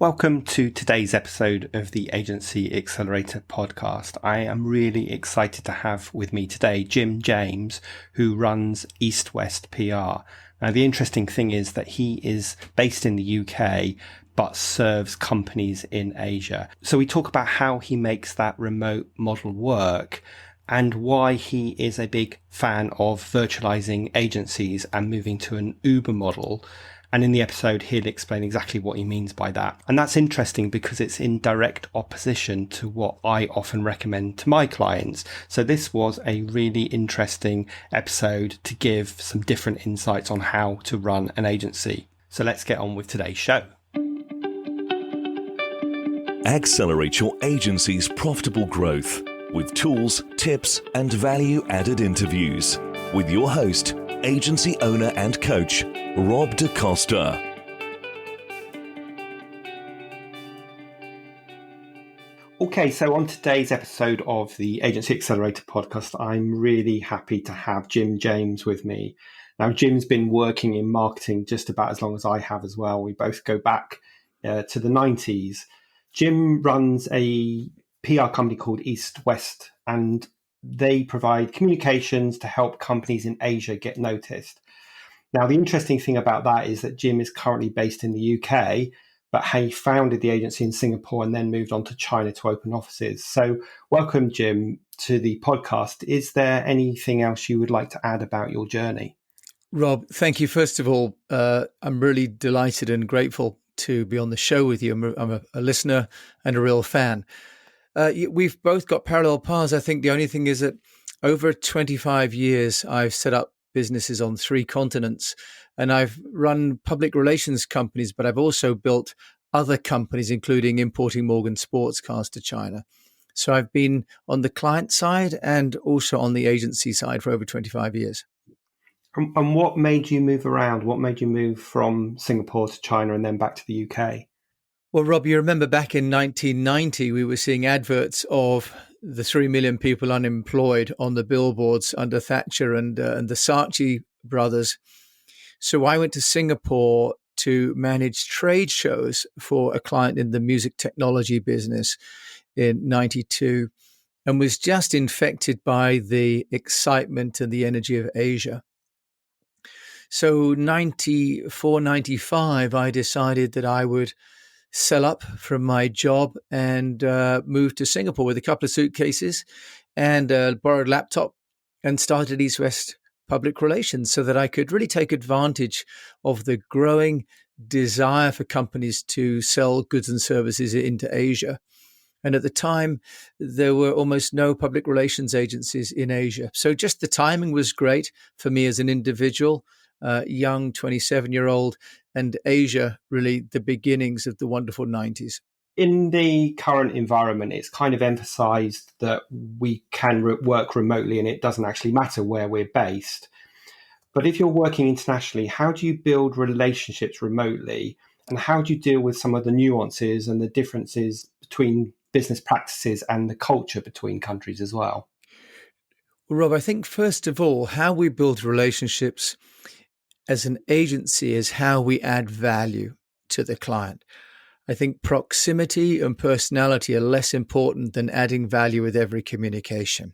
Welcome to today's episode of the Agency Accelerator podcast. I am really excited to have with me today Jim James, who runs EASTWEST PR. Now, the interesting thing is that he is based in the UK, but serves companies in Asia. So we talk about how he makes that remote model work and why he is a big fan of virtualizing agencies and moving to an Uber model. And in the episode, he'll explain exactly what he means by that. And that's interesting because it's in direct opposition to what I often recommend to my clients. So this was a really interesting episode to give some different insights on how to run an agency. So let's get on with today's show. Accelerate your agency's profitable growth with tools, tips, and value-added interviews with your host, agency owner and coach, Rob de Costa. Okay, so on today's episode of the Agency Accelerator podcast, I'm really happy to have Jim James with me. Now, Jim's been working in marketing just about as long as I have as well. We both go back to the 90s. Jim runs a PR company called EASTWEST, and they provide communications to help companies in Asia get noticed. Now, the interesting thing about that is that Jim is currently based in the UK, but he founded the agency in Singapore and then moved on to China to open offices. So welcome, Jim, to the podcast. Is there anything else you would like to add about your journey? Rob, thank you. First of all, I'm really delighted and grateful to be on the show with you. I'm a listener and a real fan. We've both got parallel paths. I think the only thing is that over 25 years, I've set up businesses on 3 continents, and I've run public relations companies, but I've also built other companies, including importing Morgan sports cars to China. So I've been on the client side and also on the agency side for over 25 years. And what made you move around? What made you move from Singapore to China and then back to the UK? Well, Rob, you remember back in 1990, we were seeing adverts of the 3 million people unemployed on the billboards under Thatcher and the Saatchi brothers. So I went to Singapore to manage trade shows for a client in the music technology business in 92 and was just infected by the excitement and the energy of Asia. So 94, 95, I decided that I would sell up from my job and moved to Singapore with a couple of suitcases and a borrowed laptop and started EASTWEST Public Relations so that I could really take advantage of the growing desire for companies to sell goods and services into Asia. And at the time, there were almost no public relations agencies in Asia. So just the timing was great for me as an individual, young 27-year-old, and Asia, really the beginnings of the wonderful 90s. In the current environment, it's kind of emphasized that we can work remotely and it doesn't actually matter where we're based. But if you're working internationally, how do you build relationships remotely? And how do you deal with some of the nuances and the differences between business practices and the culture between countries as well? Well, Rob, I think first of all, how we build relationships as an agency is how we add value to the client. I think proximity and personality are less important than adding value with every communication.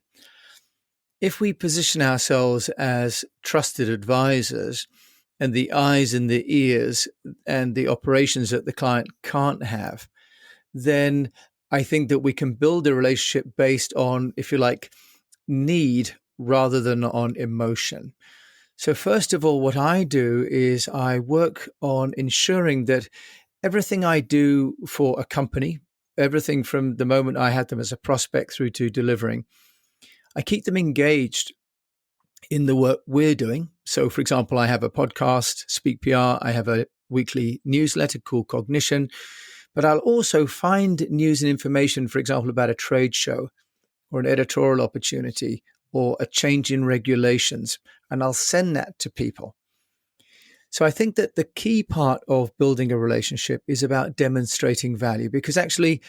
If we position ourselves as trusted advisors and the eyes and the ears and the operations that the client can't have, then I think that we can build a relationship based on, if you like, need rather than on emotion. So first of all, what I do is I work on ensuring that everything I do for a company, everything from the moment I had them as a prospect through to delivering, I keep them engaged in the work we're doing. So, for example, I have a podcast, Speak PR. I have a weekly newsletter called Cognition. But I'll also find news and information, for example, about a trade show or an editorial opportunity or a change in regulations, and I'll send that to people. So I think that the key part of building a relationship is about demonstrating value, because actually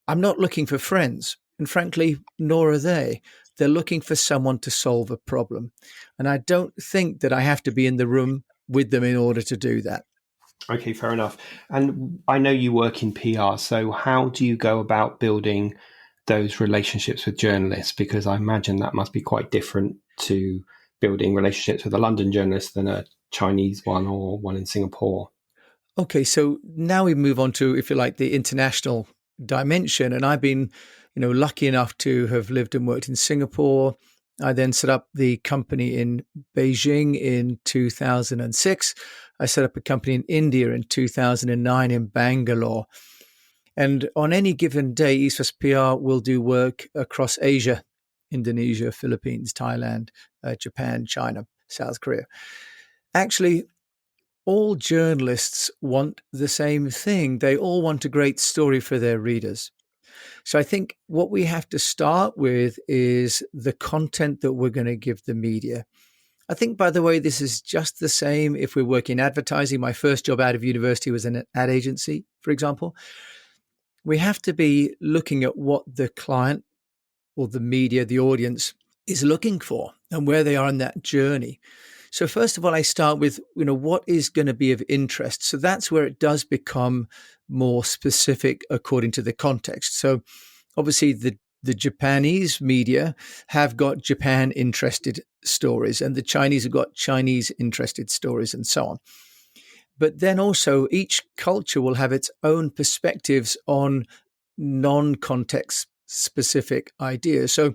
I'm not looking for friends, and frankly, nor are they. They're looking for someone to solve a problem. And I don't think that I have to be in the room with them in order to do that. Okay, fair enough. And I know you work in PR, so how do you go about building those relationships with journalists? Because I imagine that must be quite different to building relationships with a London journalist than a Chinese one or one in Singapore. Okay, so now we move on to, if you like, the international dimension. And I've been, lucky enough to have lived and worked in Singapore. I then set up the company in Beijing in 2006. I set up a company in India in 2009 in Bangalore. And on any given day, EASTWEST PR will do work across Asia, Indonesia, Philippines, Thailand, Japan, China, South Korea. Actually, all journalists want the same thing. They all want a great story for their readers. So I think what we have to start with is the content that we're going to give the media. I think, by the way, this is just the same if we work in advertising. My first job out of university was in an ad agency, for example. We have to be looking at what the client or the media, the audience, is looking for and where they are in that journey. So first of all, I start with, what is going to be of interest. So that's where it does become more specific according to the context. So obviously the Japanese media have got Japan interested stories and the Chinese have got Chinese interested stories and so on. But then also each culture will have its own perspectives on non-context specific ideas. So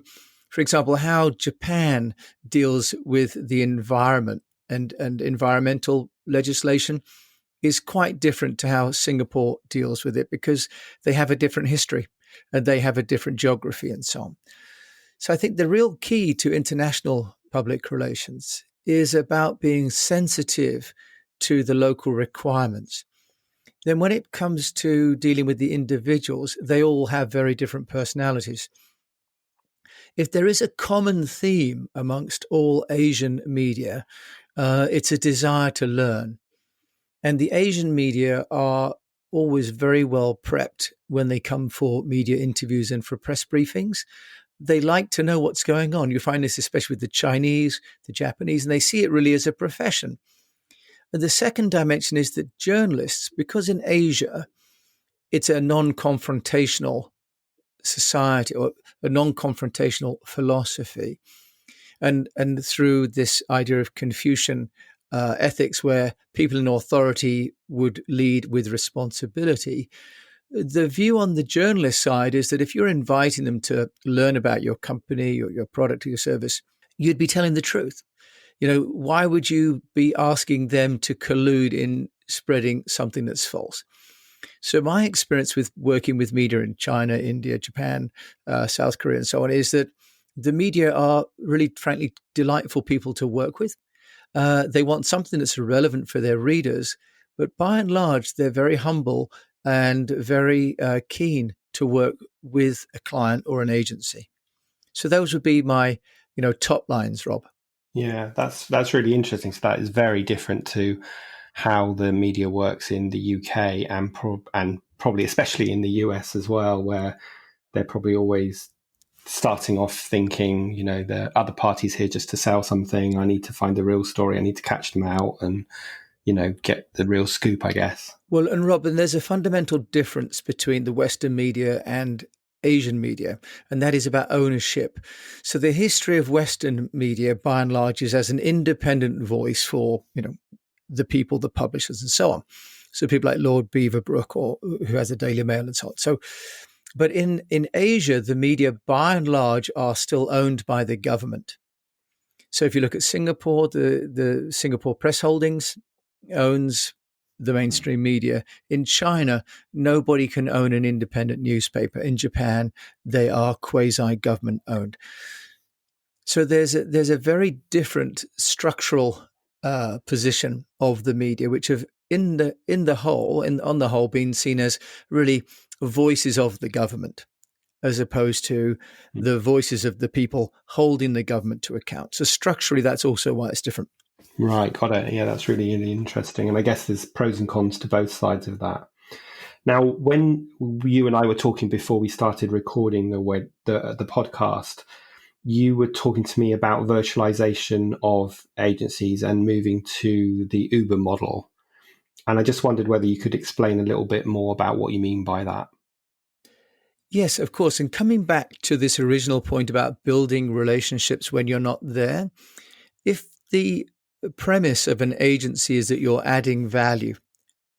for example, how Japan deals with the environment and environmental legislation is quite different to how Singapore deals with it because they have a different history and they have a different geography and so on. So I think the real key to international public relations is about being sensitive to the local requirements. Then when it comes to dealing with the individuals, they all have very different personalities. If there is a common theme amongst all Asian media, it's a desire to learn. And the Asian media are always very well prepped when they come for media interviews and for press briefings. They like to know what's going on. You find this especially with the Chinese, the Japanese, and they see it really as a profession. And the second dimension is that journalists, because in Asia, it's a non-confrontational society or a non-confrontational philosophy. And through this idea of Confucian ethics, where people in authority would lead with responsibility, the view on the journalist side is that if you're inviting them to learn about your company or your product or your service, you'd be telling the truth. Why would you be asking them to collude in spreading something that's false? So my experience with working with media in China, India, Japan, South Korea, and so on is that the media are really, frankly, delightful people to work with. They want something that's relevant for their readers, but by and large, they're very humble and very keen to work with a client or an agency. So those would be my, top lines, Rob. Yeah, that's really interesting. So that is very different to how the media works in the UK and probably especially in the US as well, where they're probably always starting off thinking, the other party's here just to sell something. I need to find the real story. I need to catch them out and, get the real scoop, I guess. Well, and Robin, there's a fundamental difference between the Western media and Asian media, and that is about ownership. So the history of Western media, by and large, is as an independent voice for, the people, the publishers, and so on. So people like Lord Beaverbrook, or who has a Daily Mail and so on. So, but in Asia, the media, by and large, are still owned by the government. So if you look at Singapore, the Singapore Press Holdings owns the mainstream media. In China, nobody can own an independent newspaper. In Japan, they are quasi-government owned. So there's a very different structural position of the media, which have on the whole been seen as really voices of the government, as opposed to the voices of the people holding the government to account. So structurally, that's also why it's different. Right, got it. Yeah, that's really, really interesting. And I guess there's pros and cons to both sides of that. Now, when you and I were talking before we started recording the podcast, you were talking to me about virtualization of agencies and moving to the Uber model. And I just wondered whether you could explain a little bit more about what you mean by that. Yes, of course. And coming back to this original point about building relationships when you're not there, if the premise of an agency is that you're adding value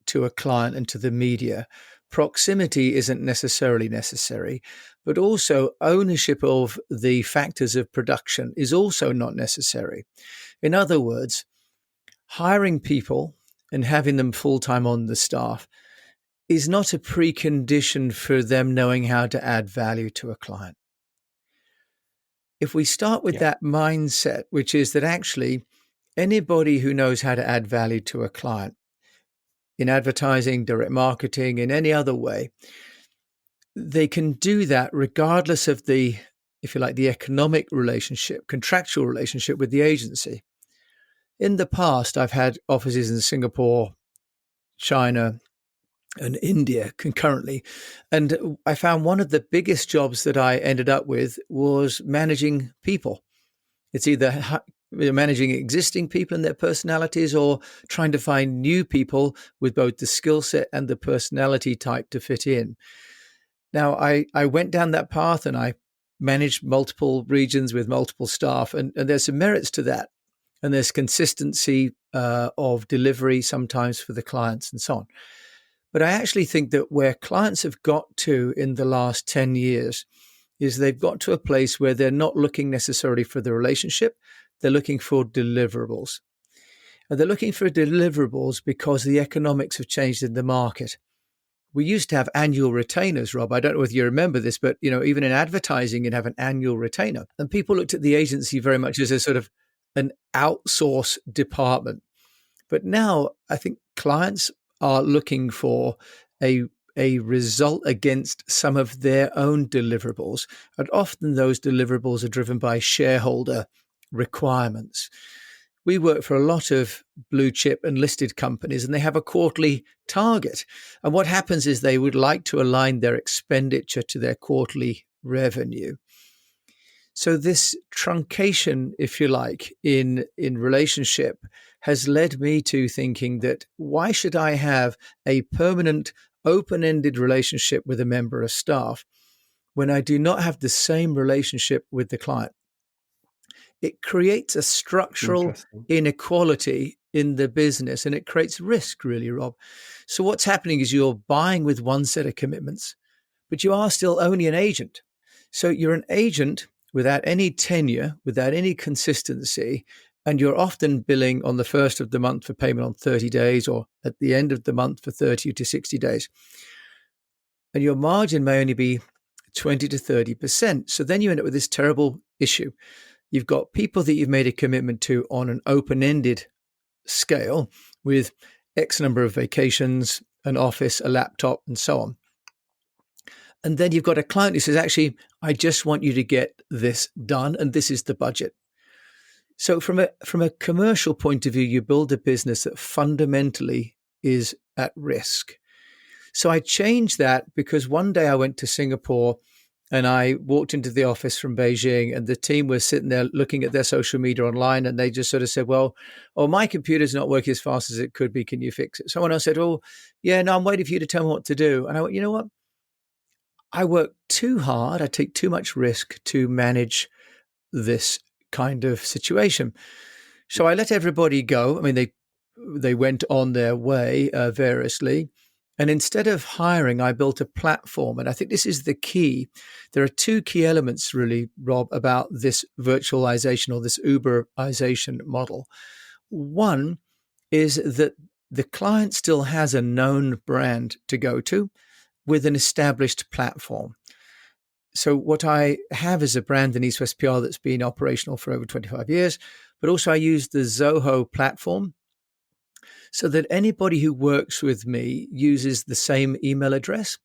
to a client and to the media, proximity isn't necessarily necessary, but also ownership of the factors of production is also not necessary. In other words, hiring people and having them full-time on the staff is not a precondition for them knowing how to add value to a client. If we start with that mindset, which is that actually anybody who knows how to add value to a client in advertising, direct marketing, in any other way, they can do that regardless of the, if you like, the economic relationship, contractual relationship with the agency. In the past, I've had offices in Singapore, China, and India concurrently. And I found one of the biggest jobs that I ended up with was managing people. It's either managing existing people and their personalities or trying to find new people with both the skill set and the personality type to fit in. Now, I went down that path and I managed multiple regions with multiple staff, and there's some merits to that. And there's consistency of delivery sometimes for the clients and so on. But I actually think that where clients have got to in the last 10 years is they've got to a place where they're not looking necessarily for the relationship, they're looking for deliverables. And they're looking for deliverables because the economics have changed in the market. We used to have annual retainers, Rob. I don't know whether you remember this, but even in advertising, you'd have an annual retainer. And people looked at the agency very much as a sort of an outsource department. But now I think clients are looking for a result against some of their own deliverables. And often those deliverables are driven by shareholder requirements. We work for a lot of blue chip and listed companies, and they have a quarterly target. And what happens is they would like to align their expenditure to their quarterly revenue. So this truncation, if you like, in relationship has led me to thinking that why should I have a permanent, open-ended relationship with a member of staff when I do not have the same relationship with the client? It creates a structural inequality in the business, and it creates risk, really, Rob. So what's happening is you're buying with one set of commitments, but you are still only an agent. So you're an agent without any tenure, without any consistency, and you're often billing on the first of the month for payment on 30 days or at the end of the month for 30 to 60 days. And your margin may only be 20 to 30%. So then you end up with this terrible issue. You've got people that you've made a commitment to on an open-ended scale with X number of vacations, an office, a laptop, and so on. And then you've got a client who says, actually, I just want you to get this done, and this is the budget. So from a commercial point of view, you build a business that fundamentally is at risk. So I changed that because one day I went to Singapore and I walked into the office from Beijing, and the team was sitting there looking at their social media online, and they just sort of said, well, my computer's not working as fast as it could be. Can you fix it? Someone else said, oh, yeah, no, I'm waiting for you to tell me what to do. And I went, you know what? I work too hard. I take too much risk to manage this kind of situation. So I let everybody go. I mean, they went on their way variously. And instead of hiring, I built a platform. And I think this is the key. There are two key elements, really, Rob, about this virtualization or this Uberization model. One is that the client still has a known brand to go to with an established platform. So what I have is a brand in EASTWEST PR that's been operational for over 25 years, but also I use the Zoho platform so that anybody who works with me uses the same email address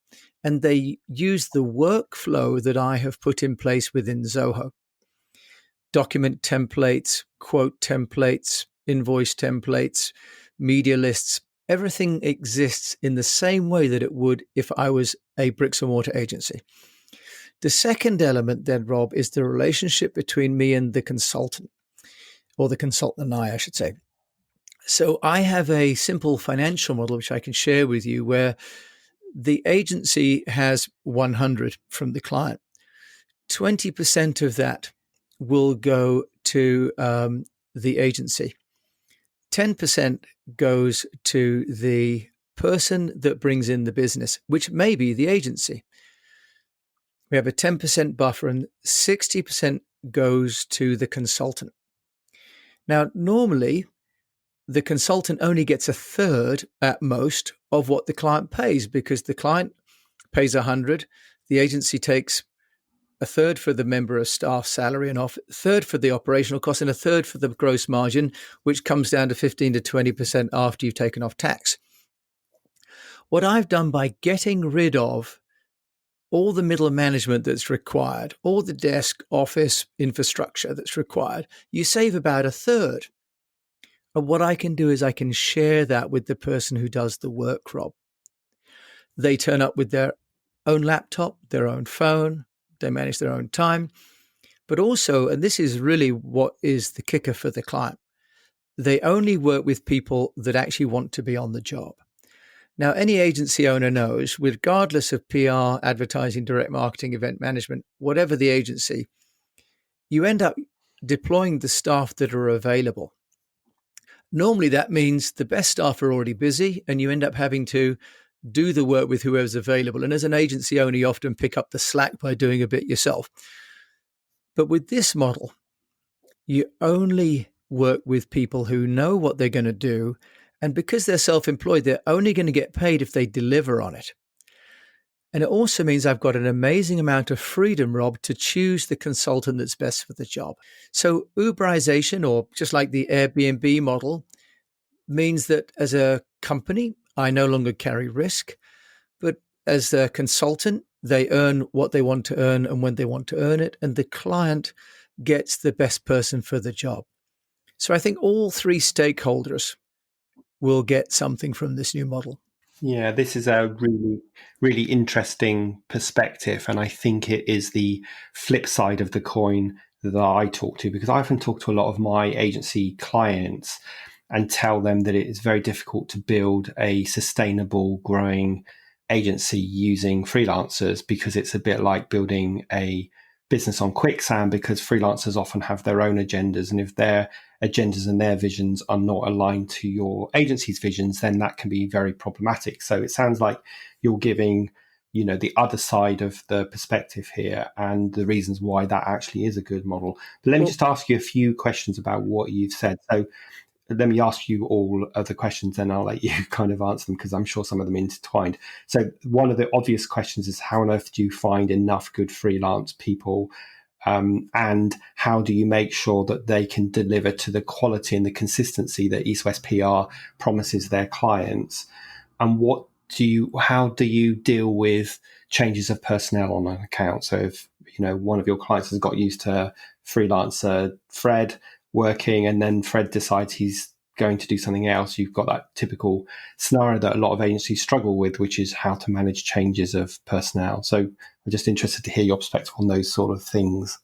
and they use the workflow that I have put in place within Zoho. Document templates, quote templates, invoice templates, media lists, everything exists in the same way that it would if I was a bricks and mortar agency. The second element then, Rob, is the relationship between me and the consultant, or the consultant and I should say. So I have a simple financial model, which I can share with you, where the agency has 100 from the client. 20% of that will go to the agency. 10% goes to the person that brings in the business, which may be the agency. We have a 10% buffer, and 60% goes to the consultant. Now, normally, the consultant only gets a third at most of what the client pays, because the client pays 100, the agency takes a third for the member of staff salary and a third for the operational cost, and a third for the gross margin, which comes down to 15 to 20% after you've taken off tax. What I've done by getting rid of all the middle management that's required, all the desk, office, infrastructure that's required, you save about a third. And what I can do is I can share that with the person who does the work, Rob. They turn up with their own laptop, their own phone, they manage their own time, but also, and this is really what is the kicker for the client, they only work with people that actually want to be on the job. Now, any agency owner knows, regardless of PR, advertising, direct marketing, event management, whatever the agency, you end up deploying the staff that are available. Normally, that means the best staff are already busy, and you end up having to do the work with whoever's available. And as an agency owner, you often pick up the slack by doing a bit yourself. But with this model, you only work with people who know what they're going to do. And because they're self-employed, they're only going to get paid if they deliver on it. And it also means I've got an amazing amount of freedom, Rob, to choose the consultant that's best for the job. So Uberization, or just like the Airbnb model, means that as a company, I no longer carry risk, but as a consultant, they earn what they want to earn and when they want to earn it, and the client gets the best person for the job. So I think all three stakeholders will get something from this new model. Yeah, this is a really, really interesting perspective. And I think it is the flip side of the coin that I talk to, because I often talk to a lot of my agency clients and tell them that it is very difficult to build a sustainable, growing agency using freelancers, because it's a bit like building a business on quicksand, because freelancers often have their own agendas. And if their agendas and their visions are not aligned to your agency's visions, then that can be very problematic. So it sounds like you're giving, the other side of the perspective here and the reasons why that actually is a good model. But let me just ask you a few questions about what you've said. So let me ask you all of the questions, and I'll let you kind of answer them, because I'm sure some of them are intertwined. So one of the obvious questions is, how on earth do you find enough good freelance people? And how do you make sure that they can deliver to the quality and the consistency that EastWest PR promises their clients? And how do you deal with changes of personnel on an account? So if, one of your clients has got used to freelancer Fred working, and then Fred decides he's going to do something else, you've got that typical scenario that a lot of agencies struggle with, which is how to manage changes of personnel. So I'm just interested to hear your perspective on those sort of things.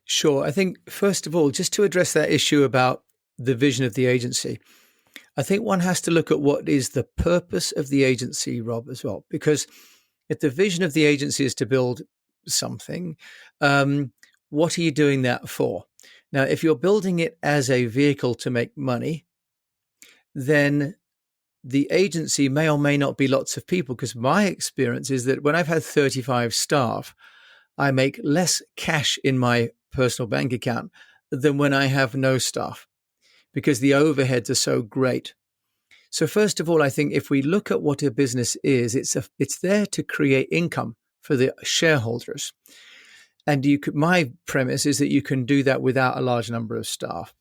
Sure. I think, first of all, just to address that issue about the vision of the agency, I think one has to look at what is the purpose of the agency, Rob, as well. Because if the vision of the agency is to build something, what are you doing that for? Now, if you're building it as a vehicle to make money, then the agency may or may not be lots of people, because my experience is that when I've had 35 staff, I make less cash in my personal bank account than when I have no staff, because the overheads are so great. So first of all, I think if we look at what a business is, it's there to create income for the shareholders. And my premise is that you can do that without a large number of staff.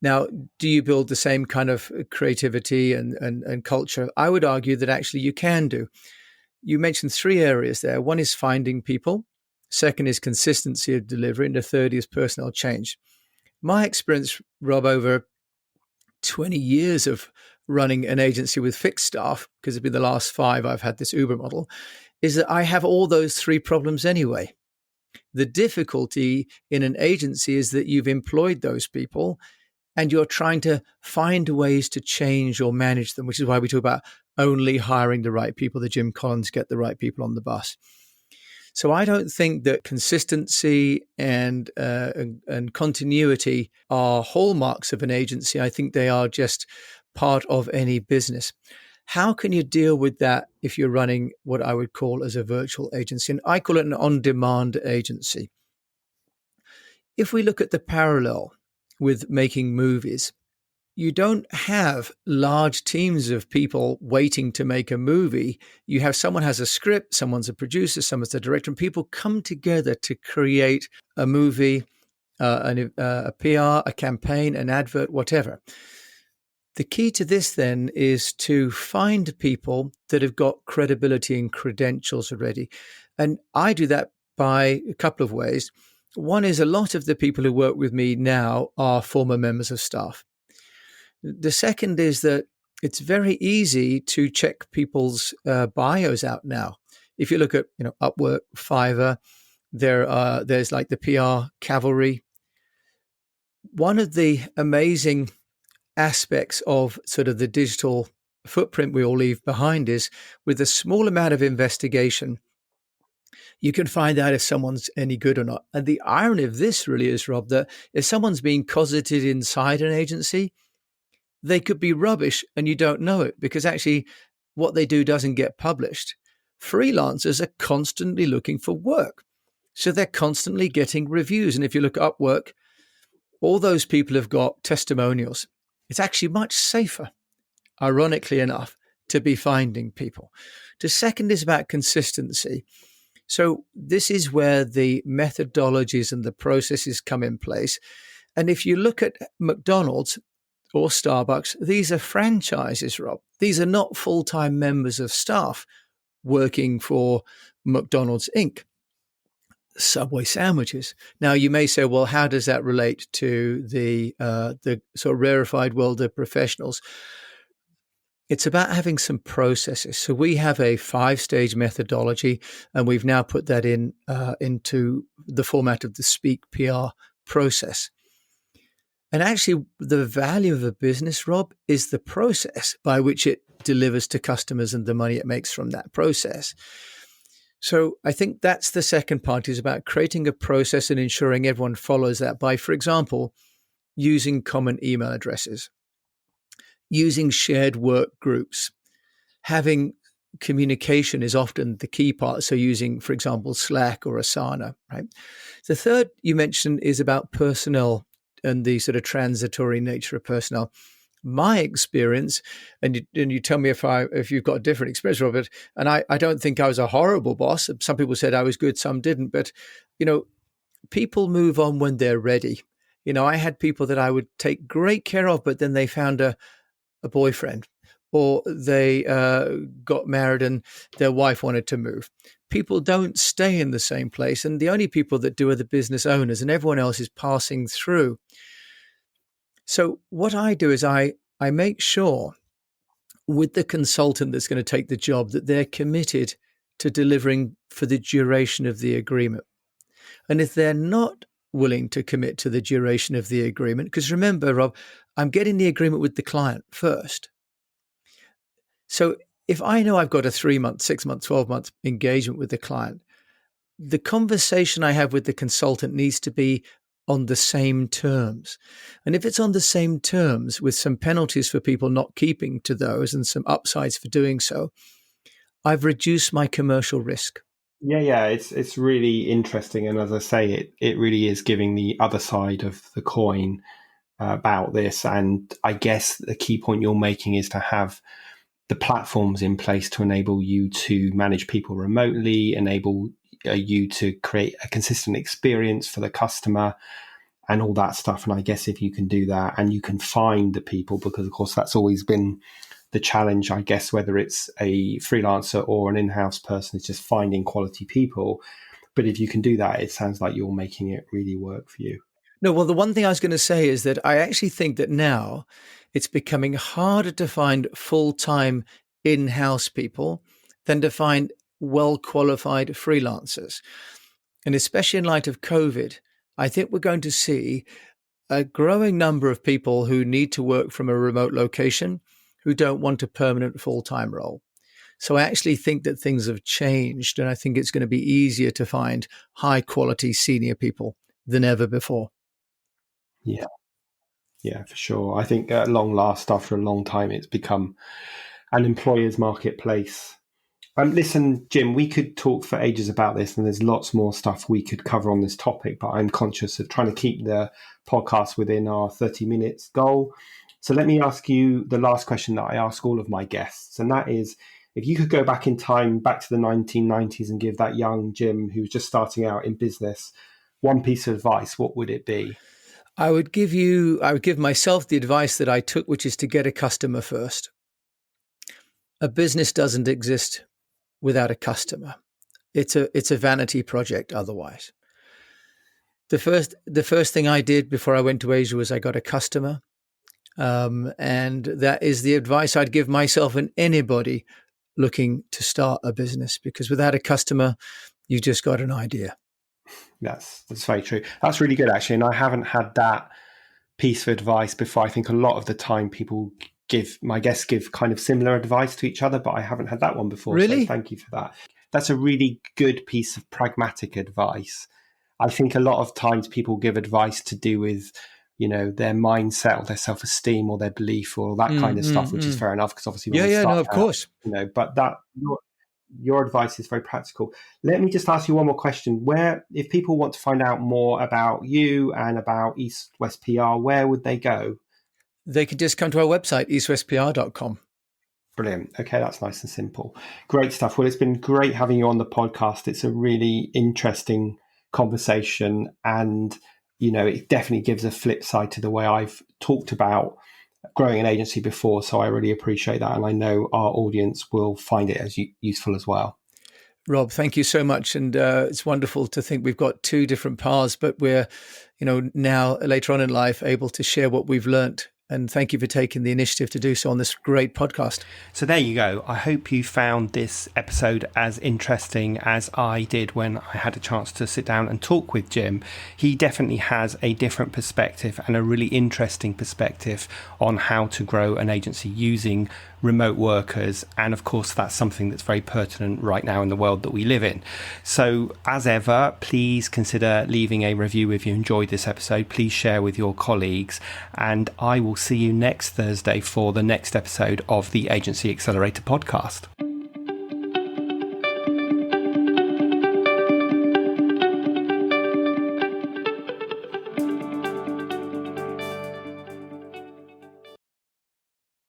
Now, do you build the same kind of creativity and culture? I would argue that actually you can do. You mentioned three areas there. One is finding people. Second is consistency of delivery. And the third is personnel change. My experience, Rob, over 20 years of running an agency with fixed staff, because it's been the last 5 I've had this Uber model, is that I have all those 3 problems anyway. The difficulty in an agency is that you've employed those people and you're trying to find ways to change or manage them, which is why we talk about only hiring the right people, the Jim Collins, get the right people on the bus. So I don't think that consistency and continuity are hallmarks of an agency. I think they are just part of any business. How can you deal with that if you're running what I would call as a virtual agency? And I call it an on-demand agency. If we look at the parallel with making movies, you don't have large teams of people waiting to make a movie. You have someone has a script, someone's a producer, someone's a director, and people come together to create a movie, a PR, a campaign, an advert, whatever. The key to this then is to find people that have got credibility and credentials already. And I do that by a couple of ways. One is a lot of the people who work with me now are former members of staff. The second is that it's very easy to check people's bios out now. If you look at, Upwork, Fiverr, there's like the PR cavalry. One of the amazing aspects of sort of the digital footprint we all leave behind is with a small amount of investigation, you can find out if someone's any good or not. And the irony of this really is, Rob, that if someone's being cosseted inside an agency, they could be rubbish and you don't know it because actually what they do doesn't get published. Freelancers are constantly looking for work. So they're constantly getting reviews. And if you look at Upwork, all those people have got testimonials. It's actually much safer, ironically enough, to be finding people. The second is about consistency. So this is where the methodologies and the processes come in place. And if you look at McDonald's, or Starbucks, these are franchises, Rob. These are not full-time members of staff working for McDonald's Inc. Subway sandwiches. Now, you may say, well, how does that relate to the sort of rarefied world of professionals? It's about having some processes. So we have a 5-stage methodology, and we've now put that into the format of the Speak PR process. And actually, the value of a business, Rob, is the process by which it delivers to customers and the money it makes from that process. So I think that's the second part, is about creating a process and ensuring everyone follows that by, for example, using common email addresses, using shared work groups, having communication is often the key part. So using, for example, Slack or Asana, right? The third you mentioned is about personnel and the sort of transitory nature of personnel. My experience, and you tell me if you've got a different experience, Robert, and I don't think I was a horrible boss. Some people said I was good, some didn't. But, people move on when they're ready. I had people that I would take great care of, but then they found a boyfriend, or they got married and their wife wanted to move. People don't stay in the same place. And the only people that do are the business owners, and everyone else is passing through. So what I do is I make sure with the consultant that's going to take the job that they're committed to delivering for the duration of the agreement. And if they're not willing to commit to the duration of the agreement, because remember, Rob, I'm getting the agreement with the client first. So if I know I've got a 3-month, 6-month, 12-month engagement with the client, the conversation I have with the consultant needs to be on the same terms. And if it's on the same terms with some penalties for people not keeping to those and some upsides for doing so, I've reduced my commercial risk. Yeah, it's really interesting. And as I say, it really is giving the other side of the coin about this. And I guess the key point you're making is to have the platforms in place to enable you to manage people remotely, enable you to create a consistent experience for the customer and all that stuff. And I guess if you can do that and you can find the people, because of course that's always been the challenge, I guess, whether it's a freelancer or an in-house person, is just finding quality people. But if you can do that, it sounds like you're making it really work for you. No, well, the one thing I was going to say is that I actually think that now it's becoming harder to find full-time in-house people than to find well-qualified freelancers. And especially in light of COVID, I think we're going to see a growing number of people who need to work from a remote location who don't want a permanent full-time role. So I actually think that things have changed, and I think it's going to be easier to find high-quality senior people than ever before. Yeah. Yeah, for sure. I think at long last, after a long time, it's become an employer's marketplace. Listen, Jim, we could talk for ages about this, and there's lots more stuff we could cover on this topic, but I'm conscious of trying to keep the podcast within our 30 minutes goal. So let me ask you the last question that I ask all of my guests, and that is, if you could go back in time, back to the 1990s, and give that young Jim who's just starting out in business one piece of advice, what would it be? I would give myself the advice that I took, which is to get a customer first. A business doesn't exist without a customer. It's a vanity project otherwise. The first thing I did before I went to Asia was I got a customer. And that is the advice I'd give myself and anybody looking to start a business, because without a customer, you just got an idea. That's very true. That's really good, actually. And I haven't had that piece of advice before. I think a lot of the time my guests give kind of similar advice to each other, but I haven't had that one before. Really? So thank you for that. That's a really good piece of pragmatic advice. I think a lot of times people give advice to do with, their mindset or their self-esteem or their belief or that kind of stuff, which is fair enough, because obviously of course. But that your advice is very practical. Let me just ask you one more question. If people want to find out more about you and about EastWest PR, where would they go? They could just come to our website, eastwestpr.com. Brilliant. Okay, that's nice and simple. Great stuff. Well, it's been great having you on the podcast. It's a really interesting conversation, and it definitely gives a flip side to the way I've talked about growing an agency before. So I really appreciate that. And I know our audience will find it as useful as well. Rob, thank you so much. And it's wonderful to think we've got two different paths, but we're, now later on in life able to share what we've learnt. And thank you for taking the initiative to do so on this great podcast. So there you go. I hope you found this episode as interesting as I did when I had a chance to sit down and talk with Jim. He definitely has a different perspective and a really interesting perspective on how to grow an agency using remote workers. And of course, that's something that's very pertinent right now in the world that we live in. So as ever, please consider leaving a review if you enjoyed this episode. Please share with your colleagues, and I will see you next Thursday for the next episode of the Agency Accelerator podcast.